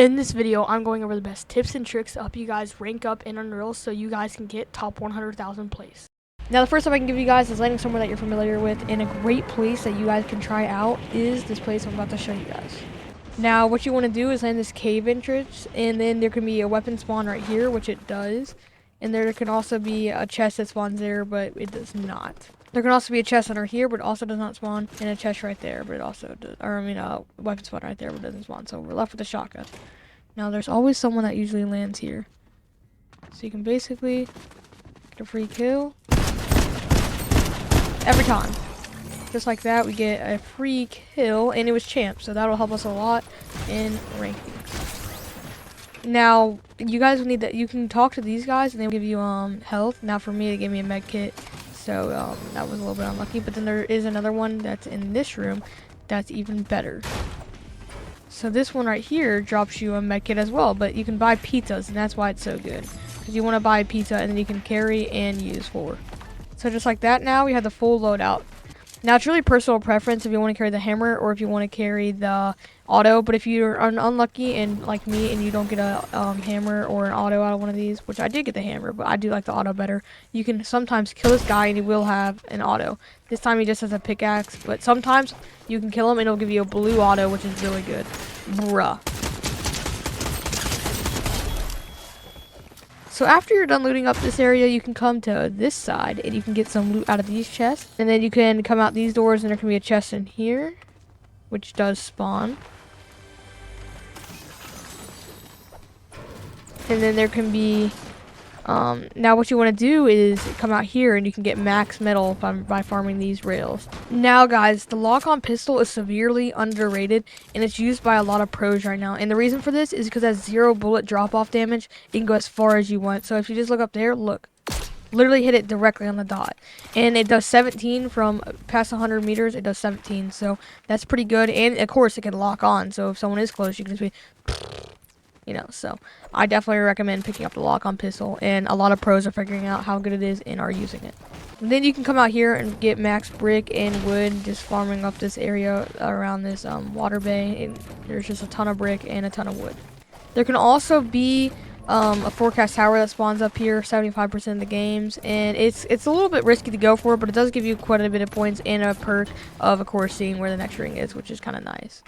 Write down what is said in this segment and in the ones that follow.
In this video, I'm going over the best tips and tricks to help you guys rank up in Unreal so you guys can get top 100,000 plays. Now, the first tip I can give you guys is landing somewhere that you're familiar with, and a great place that you guys can try out is this place I'm about to show you guys. Now, what you want to do is land this cave entrance, and then there can be a weapon spawn right here, which it does, and there can also be a chest that spawns there, but it does not. There can also be a chest under here, but it also does not spawn, and a chest right there, but it also does, a weapon spawn right there, but it doesn't spawn, so we're left with a shotgun. Now, there's always someone that usually lands here. So you can basically get a free kill. Every time. Just like that, we get a free kill, and it was champ, so that'll help us a lot in rankings. Now, you guys need that. You can talk to these guys, and they'll give you health. Now, for me, they gave me a med kit, so that was a little bit unlucky. But then there is another one that's in this room that's even better. So this one right here drops you a med kit as well, but you can buy pizzas, and that's why it's so good. Because you want to buy a pizza, and then you can carry and use 4. So just like that, now we have the full loadout. Now it's really personal preference if you want to carry the hammer or if you want to carry the auto, but if you're unlucky and like me and you don't get a hammer or an auto out of one of these, which I did get the hammer, but I do like the auto better, you can sometimes kill this guy and he will have an auto. This time he just has a pickaxe, but sometimes you can kill him and it'll give you a blue auto, which is really good. Bruh. So after you're done looting up this area, you can come to this side and you can get some loot out of these chests. And then you can come out these doors and there can be a chest in here, which does spawn. And then there can be, now what you want to do is come out here and you can get max metal by farming these rails. Now guys, the lock-on pistol is severely underrated and it's used by a lot of pros right now. And the reason for this is because it has 0 bullet drop-off damage. You can go as far as you want. So if you just look up there, look, literally hit it directly on the dot. And it does 17 from past 100 meters, it does 17. So that's pretty good. And of course it can lock on. So if someone is close, you can just be... so I definitely recommend picking up the lock-on pistol, and a lot of pros are figuring out how good it is and are using it. And then you can come out here and get max brick and wood, just farming up this area around this water bay, and there's just a ton of brick and a ton of wood. There can also be a forecast tower that spawns up here 75% of the games, and it's a little bit risky to go for, but it does give you quite a bit of points and a perk of course seeing where the next ring is, which is kind of nice.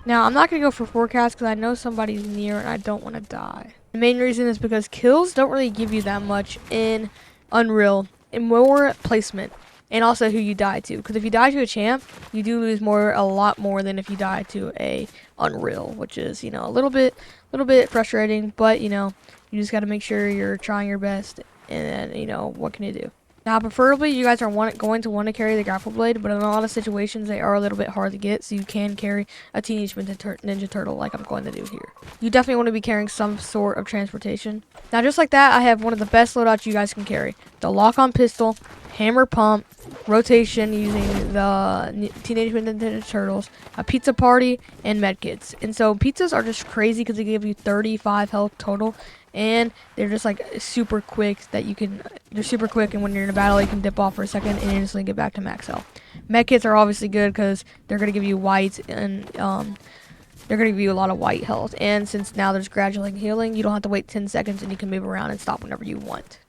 Now, I'm not going to go for forecast because I know somebody's near and I don't want to die. The main reason is because kills don't really give you that much in Unreal, and more placement, and also who you die to. Because if you die to a champ, you do lose a lot more than if you die to a Unreal, which is, a little bit frustrating, but, you just got to make sure you're trying your best, and then, what can you do? Now, preferably, you guys are going to want to carry the grapple blade, but in a lot of situations, they are a little bit hard to get, so you can carry a Teenage Mutant Ninja Turtle like I'm going to do here. You definitely want to be carrying some sort of transportation. Now, just like that, I have one of the best loadouts you guys can carry. The lock-on pistol, hammer pump, rotation using the Teenage Mutant Ninja Turtles, a pizza party, and medkits. And so pizzas are just crazy because they give you 35 health total. And they're just like super quick they're super quick, and when you're in a battle you can dip off for a second and instantly get back to max health. Medkits are obviously good because they're going to give you white, and they're going to give you a lot of white health, and since now there's gradual healing, you don't have to wait 10 seconds and you can move around and stop whenever you want.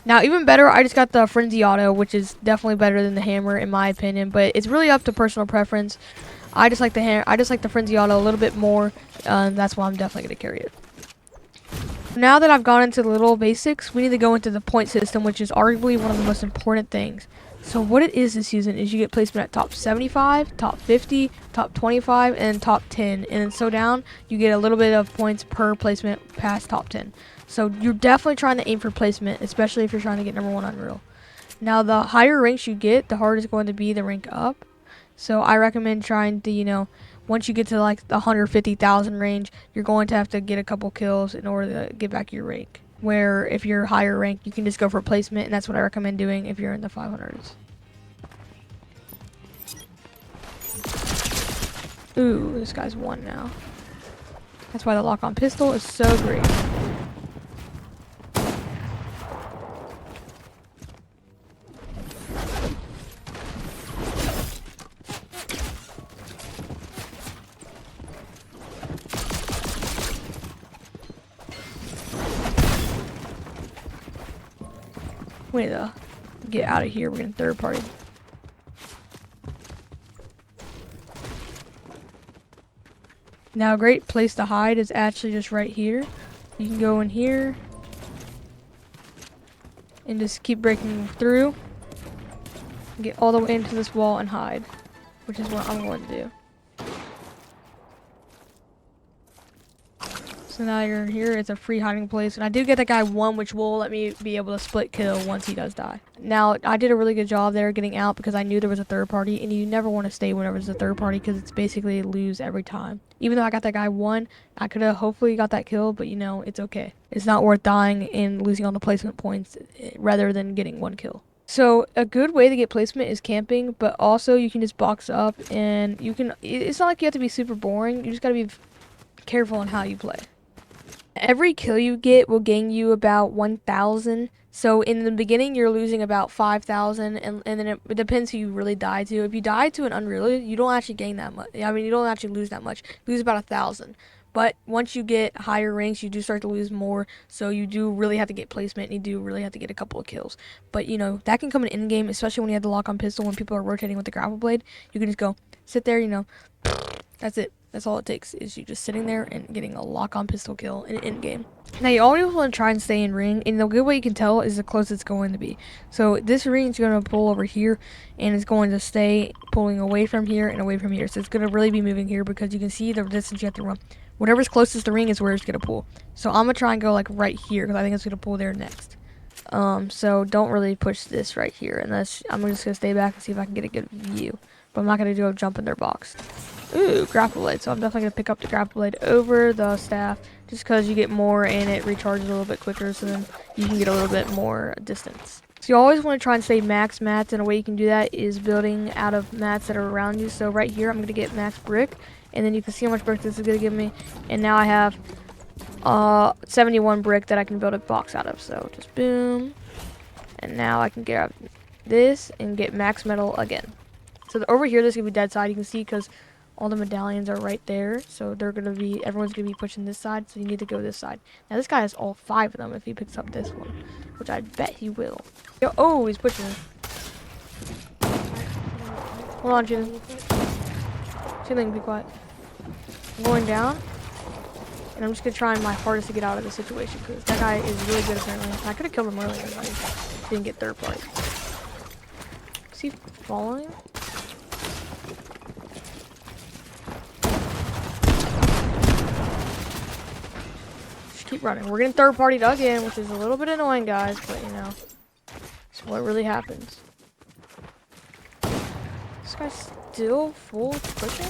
Now, even better, I just got the Frenzy Auto, which is definitely better than the hammer in my opinion, but it's really up to personal preference. I just like the Frenzy Auto a little bit more, and that's why I'm definitely going to carry it. Now that I've gone into the little basics, we need to go into the point system, which is arguably one of the most important things. So what it is this season is you get placement at top 75, top 50, top 25, and top 10. And then so down, you get a little bit of points per placement past top 10. So you're definitely trying to aim for placement, especially if you're trying to get #1 Unreal. Now, the higher ranks you get, the harder it's going to be to rank up. So I recommend trying to, once you get to like the 150,000 range, you're going to have to get a couple kills in order to get back your rank. Where if you're higher ranked, you can just go for placement, and that's what I recommend doing if you're in the 500s. Ooh, this guy's 1 now. That's why the lock-on pistol is so great. Wait, get out of here. We're getting third party. Now, a great place to hide is actually just right here. You can go in here and just keep breaking through. Get all the way into this wall and hide, which is what I'm going to do. So now you're here. It's a free hiding place. And I did get that guy one, which will let me be able to split kill once he does die. Now, I did a really good job there getting out because I knew there was a third party. And you never want to stay whenever there's a third party because it's basically lose every time. Even though I got that guy one, I could have hopefully got that kill. But, you know, it's okay. It's not worth dying and losing all the placement points rather than getting one kill. So a good way to get placement is camping. But also you can just box up and you can... It's not like you have to be super boring. You just got to be careful on how you play. Every kill you get will gain you about 1,000. So in the beginning, you're losing about 5,000, and then it depends who you really die to. If you die to an unreal, you don't actually gain that much. I mean, you don't actually lose that much. You lose about 1,000. But once you get higher ranks, you do start to lose more. So you do really have to get placement, and you do really have to get a couple of kills. But, you know, that can come in in-game, especially when you have the lock-on pistol, when people are rotating with the grapple blade. You can just go, sit there, you know, that's it. That's all it takes, is you just sitting there and getting a lock-on pistol kill in game. Now, you always want to try and stay in ring, and the good way you can tell is the closest it's going to be. So this ring is going to pull over here, and it's going to stay pulling away from here and away from here. So it's going to really be moving here because you can see the distance you have to run. Whatever's closest to the ring is where it's going to pull. So I'm going to try and go like right here because I think it's going to pull there next. So don't really push this right here, unless I'm just going to stay back and see if I can get a good view. But I'm not going to do a jump in their box. Ooh, grapple blade. So I'm definitely going to pick up the grapple blade over the staff just because you get more and it recharges a little bit quicker, so then you can get a little bit more distance. So you always want to try and stay max mats, and a way you can do that is building out of mats that are around you. So right here, I'm going to get max brick, and then you can see how much brick this is going to give me. And now I have 71 brick that I can build a box out of. So just boom. And now I can grab this and get max metal again. So over here, this is going to be dead side. You can see because all the medallions are right there. So they're going to be, everyone's going to be pushing this side. So you need to go this side. Now this guy has all 5 of them if he picks up this one, which I bet he will. Yo, oh, he's pushing it. Hold on, Jin. Chilling, be quiet. I'm going down. And I'm just going to try my hardest to get out of this situation because that guy is really good apparently. I could have killed him earlier, but I didn't get third party. Is he following him? Keep running. We're getting third partied again, which is a little bit annoying, guys, but you know, it's what really happens. This guy's still full pushing?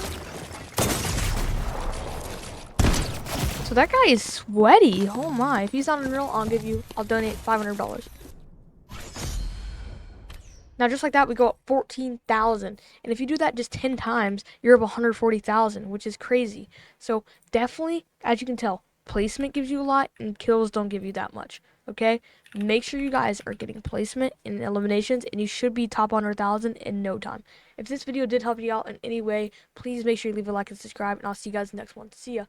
So that guy is sweaty. Oh my. If he's not unreal, I'll donate $500. Now, just like that, we go up 14,000. And if you do that just 10 times, you're up 140,000, which is crazy. So definitely, as you can tell, placement gives you a lot and kills don't give you that much. Okay, make sure you guys are getting placement in eliminations, and you should be top 100,000 in no time. If this video did help you out in any way, please make sure you leave a like and subscribe, and I'll see you guys in the next one. See ya.